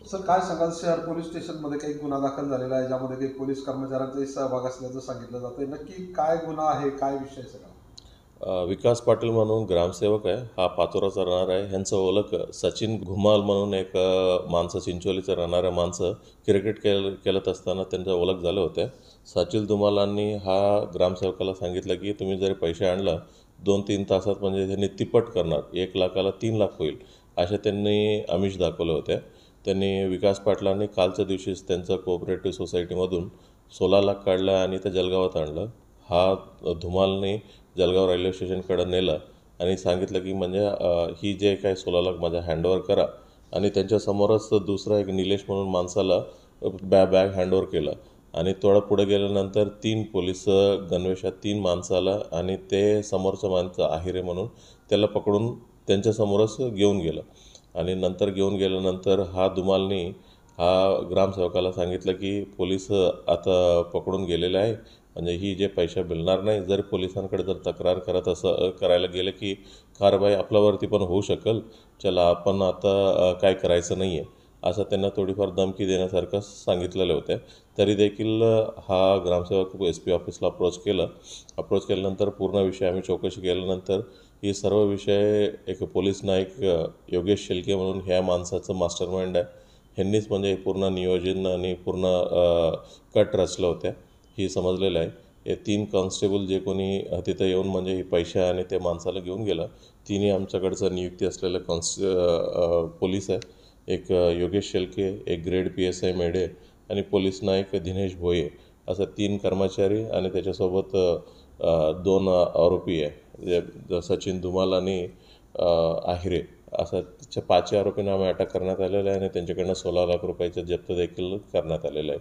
Sir काय सांगाल, शहर पोलीस स्टेशनमध्ये काही गुन्हा दाखल झालेला आहे ज्यामध्ये काही पोलीस कर्मचाऱ्यांचाही सहभाग असल्याचं सांगितलं जातंय. नक्की काय गुन्हा आहे, काय विषय सगळा? विकास पाटील म्हणून ग्रामसेवक आहे, हा पाचोराचा राहणार आहे. ह्यांचं ओळख सचिन घुमाल म्हणून एक माणसं, चिंचोलीचं राहणाऱ्या माणसं क्रिकेट खेळत असताना त्यांच्या ओळख झालं होत्या. सचिन धुमालांनी हा ग्रामसेवकाला सांगितलं की तुम्ही जर पैसे आणला 2-3 तासात म्हणजे त्यांनी तिप्पट करणार, 1 लाखाला 3 लाख होईल, असे त्यांनी आमिष दाखवले होते. त्यांनी विकास पाटलांनी कालच्या दिवशीच त्यांचं कोऑपरेटिव्ह सोसायटीमधून 16 लाख काढलं आणि ते जळगावात आणलं. हा धुमालने जळगाव रेल्वे स्टेशनकडे नेलं आणि सांगितलं की म्हणजे ही जे काय 16 लाख माझ्या हँडओव्हर करा. आणि त्यांच्यासमोरच दुसरा एक निलेश म्हणून माणसाला बॅग हँडओव्हर केलं. आणि थोडं पुढे गेल्यानंतर 3 पोलीस गणवेशात 3 माणसाला आणि ते समोरचं माणसं आहिरे म्हणून त्याला पकडून त्यांच्यासमोरच घेऊन गेलं. आणि नंतर घेऊन गेल्यानंतर हा धुमालनी हा ग्रामसेवकाला सांगितलं की पोलीस आता पकडून गेलेले आहे, म्हणजे ही जे पैसे मिळणार नाही. जर पोलिसांकडे जर तक्रार करत असं करायला गेलं की कारवाई आपल्यावरती पण होऊ शकेल, चला आपण आता काय करायचं नाही आहे, असं त्यांना थोडीफार धमकी देण्यासारखं सांगितलेलं होतं. तरी देखील हा ग्रामसेवक SP ऑफिसला अप्रोच केल्यानंतर पूर्ण विषय आम्ही चौकशी केल्यानंतर ही सर्व विषय एक पोलीस नाईक योगेश शेलके म्हणून ह्या माणसाचं मास्टरमाइंड आहे. ह्यांनीच म्हणजे पूर्ण नियोजन आणि पूर्ण कट रचलं होत्या, ही समजलेलं आहे. हे 3 कॉन्स्टेबल जे कोणी तिथं येऊन म्हणजे हे पैसे आणि ते माणसाला घेऊन गेलं, तिन्ही आमच्याकडचं नियुक्ती असलेलं पोलीस आहे. एक योगेश शेलके, एक ग्रेड PSI मेढे आणि पोलीस नाईक दिनेश भोये, असं 3 कर्मचारी आणि त्याच्यासोबत 2 आरोपी आहे, जे सचिन धुमाल आणि आहिरे, असं 5 आरोपींना आम्ही अटक करण्यात आलेलं आहे आणि त्यांच्याकडनं 16 लाख रुपयाचं जप्त देखील करण्यात आलेलं आहे.